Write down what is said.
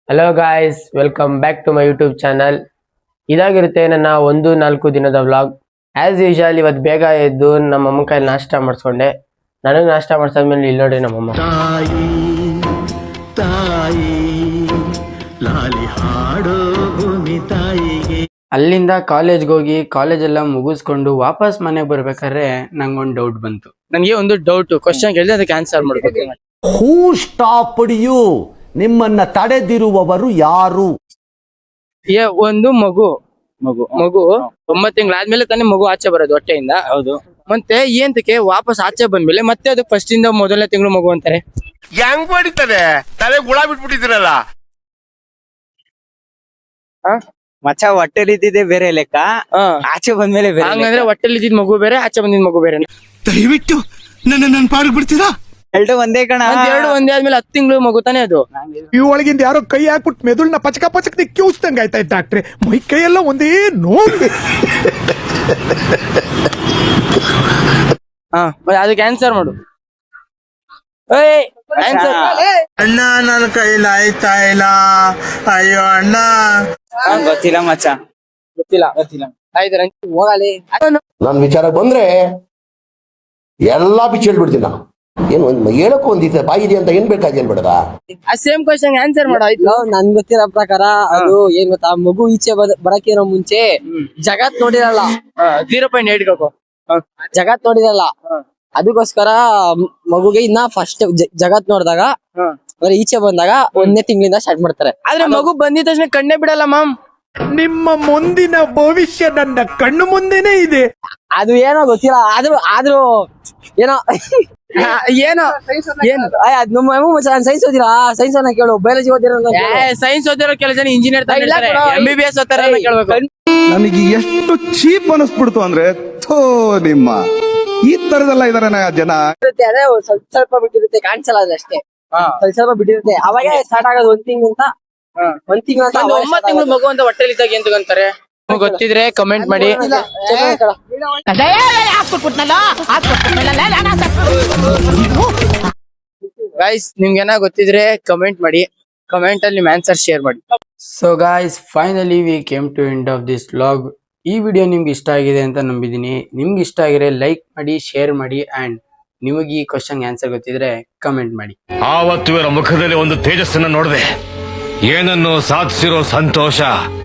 Hello guys, welcome back to my YouTube channel. ಇದಾಗಿರುತ್ತೆ ನನ್ನ 1-4 ದಿನದ ವ್ಲಾಗ್. ಆ್ಯಸ್ ಯೂಶುವಲ್ ಇವತ್ತು ಬೇಗ ಎದ್ದು ನಮ್ಮ ಅಮ್ಮ ಕೈಲಿ ನಾಷ್ಟ ಮಾಡಿಸ್ಕೊಂಡೆ. ನನಗೆ ನಾಷ್ಟ ಮಾಡಿಸಾದ್ಮೇಲೆ ಇಲ್ಲಿ ನೋಡಿ ನಮ್ಮಮ್ಮ ಅಲ್ಲಿಂದ ಕಾಲೇಜ್ಗೆ ಹೋಗಿ ಕಾಲೇಜೆಲ್ಲ ಮುಗಿಸ್ಕೊಂಡು ವಾಪಸ್ ಮನೆಗೆ ಬರ್ಬೇಕಾದ್ರೆ ನಂಗೊಂದು ಡೌಟ್ ಬಂತು. ನನಗೆ ಒಂದು ಡೌಟ್ ಕ್ವಶನ್ ಕೇಳಿದ್ರೆ ಅದಕ್ಕೆ ಆನ್ಸರ್ ಮಾಡ್ಬೇಕು. ಹೂ ಸ್ಟಾಪ್ಡ್ ಯು? ನಿಮ್ಮನ್ನ ತಡೆದಿರುವವರು ಯಾರು? ಒಂದು ಮಗು 9 ತಿಂಗಳಾದ್ಮೇಲೆ ತಾನೇ ಮಗು ಆಚೆ ಬರೋದು ಹೊಟ್ಟೆಯಿಂದ. ಹೌದು. ಮತ್ತೆ ಏಂತಕ್ಕೆ ವಾಪಸ್ ಆಚೆ ಬಂದ್ಮೇಲೆ ಮತ್ತೆ ಅದು ಫಸ್ಟ್ ಇಂದ ಮೊದಲನೇ ತಿಂಗಳು ಮಗು ಅಂತಾರೆ? ಹೆಂಗ್ ಮಾಡಿತಾರೆ? ತಲೆ ಗುಳ ಬಿಟ್ಬಿಟ್ಟಿದ್ದೀರಲ್ಲ. ಮಚ್ಚ ಹೊಟ್ಟೆಲಿ ಇದ್ದಿದ್ದೆ ಬೇರೆ ಲೆಕ್ಕ, ಆಚೆ ಬಂದ್ಮೇಲೆ ಬೇರೆ. ಹಂಗಂದ್ರೆ ಹೊಟ್ಟೆಲಿ ಇದ್ದಿದ್ ಮಗು ಬೇರೆ, ಆಚೆ ಬಂದಿದ್ ಮಗು ಬೇರೆ. ದಯವಿಟ್ಟು ನನ್ನ ಪಾಡಿಗೆ ಬಿಡ್ತೀರಾ? ಎರಡು ಒಂದೇ ಕಣ. ಎರಡು ಒಂದೇ ಆದ್ಮೇಲೆ 10 ತಿಂಗಳು ಮಗು ತಾನೇ ಅದು. ಈ ಒಳಗಿಂದ ಯಾರೋ ಕೈ ಹಾಕ್ಬಿಟ್ಟು ಮೆದುಳನ್ನ ಪಚಕ ಕ್ಯೂಸ್ದಂಗ ಆಯ್ತಾ ಡಾಕ್ಟ್ರೆ. ಮೈ ಕೈಯೆಲ್ಲ ಒಂದೇ ನೋವು. ಅದಕ್ಕೆ ಆನ್ಸರ್ ಮಾಡು. ಅಣ್ಣ ನನ್ನ ಕೈಲಿ ಆಯ್ತಾ ಇಲ್ಲ, ಅಯ್ಯೋ ಅಣ್ಣ. ಗೊತ್ತಿಲ್ಲ ಮಚ್ಚ, ಗೊತ್ತಿಲ್ಲ. ಹೋಗಲಿ. ನನ್ ವಿಚಾರ ಬಂದ್ರೆ ಎಲ್ಲಾ ಬಿಚ್ಚಿ ಹೇಳ್ಬಿಡ್ತೀನಿ. ಏನು ಹೇಳಕ್ಕೂ ಒಂದಿದೆ ಬಾಯಿ ಇದೆ ಅಂತ ಏನ್ ಬೇಕಾದ ಬೇಡದ. ಸೇಮ್ ಕ್ವಶನ್ ಆನ್ಸರ್ ಮಾಡ. ನನ್ ಗೊತ್ತಿರೋ ಪ್ರಕಾರ ಅದು ಏನ್ ಗೊತ್ತಾ, ಮಗು ಈಚೆ ಬರಕಿರೋ ಮುಂಚೆ ಜಗತ್ ನೋಡಿರಲ್ಲ. 0.8 ಜಗತ್ ನೋಡಿರಲ್ಲ, ಅದಕ್ಕೋಸ್ಕರ ಮಗುಗೆ ಇನ್ನ ಫಸ್ಟ್ ಜಗತ್ ನೋಡಿದಾಗ ಈಚೆ ಬಂದಾಗ 1ನೇ ತಿಂಗಳಿಂದ ಸ್ಟಾರ್ಟ್ ಮಾಡ್ತಾರೆ. ಆದ್ರೆ ಮಗು ಬಂದಿದ ತಕ್ಷಣ ಕಣ್ಣೇ ಬಿಡಲ್ಲ ಮ್ಯಾಮ್. ನಿಮ್ಮ ಮುಂದಿನ ಭವಿಷ್ಯ ನನ್ನ ಕಣ್ಣು ಮುಂದೆನೆ ಇದೆ. ಅದು ಏನೋ ಗೊತ್ತಿಲ್ಲ, ಆದ್ರೂ ಏನೋ ಏನೋ ಅದ್ ನಮ್ಮ ಸೈನ್ಸ್ ಓದಿರಾ? ಸೈನ್ಸ್ ಅನ್ನ ಕೇಳು, ಬಯಾಲಜಿ ಓದಿರೋ. ಸೈನ್ಸ್ ಓದಿರೋ ಕೆಲವು ಜನ ಇಂಜಿನಿಯರ್ MBBS ಓದ್ತಾರ ಕೇಳ್ಬೇಕು. ನನಗೆ ಎಷ್ಟು ಚೀಪ್ ಅನಿಸ್ಬಿಡ್ತು ಅಂದ್ರೆ, ಥೋ ನಿಮ್ಮ ಈ ತರದೆಲ್ಲ ಇದಾರೆ ಜನ. ಅದೇ ಸ್ವಲ್ಪ ಬಿಟ್ಟಿರುತ್ತೆ, ಕಾಣಿಸಲ್ಲ ಅದಷ್ಟೇ. ಸ್ವಲ್ಪ ಬಿಟ್ಟಿರುತ್ತೆ, ಅವಾಗ ಸ್ಟಾರ್ಟ್ ಆಗೋದು 1 ತಿಂಗಳಿಂದ. 1 ತಿಂಗಳ 9 ತಿಂಗಳು ಮಗು ಅಂತ ಹೊಟ್ಟೆಲಿ ಇದ್ದಾಗ ಏನ್ ತಗೊಂತಾರೆ ಗೊತ್ತಿದ್ರೆ ಕಮೆಂಟ್ ಮಾಡಿ. ಗೈಸ್, ನಿಮ್ಗೆ ಏನೋ ಗೊತ್ತಿದ್ರೆ ಕಮೆಂಟ್ ಮಾಡಿ, ಕಮೆಂಟ್ ಅಲ್ಲಿ ನಿಮ್ ಆನ್ಸರ್ ಶೇರ್ ಮಾಡಿ. So guys, finally we came to end of this vlog. ಈ ವಿಡಿಯೋ ನಿಮ್ಗೆ ಇಷ್ಟ ಆಗಿದೆ ಅಂತ ನಂಬಿದೀನಿ. ನಿಮ್ಗೆ ಇಷ್ಟ ಆಗಿದ್ರೆ ಲೈಕ್ ಮಾಡಿ, ಶೇರ್ ಮಾಡಿ, ಅಂಡ್ ನಿಮಗೆ ಈ ಕ್ವಶನ್ ಆನ್ಸರ್ ಗೊತ್ತಿದ್ರೆ ಕಮೆಂಟ್ ಮಾಡಿ. ಆವತ್ತು ಇವರ ಮುಖದಲ್ಲಿ ಒಂದು ತೇಜಸ್ಸನ್ನ ನೋಡಿದೆ, ಏನನ್ನು ಸಾಧಿಸಿರೋ ಸಂತೋಷ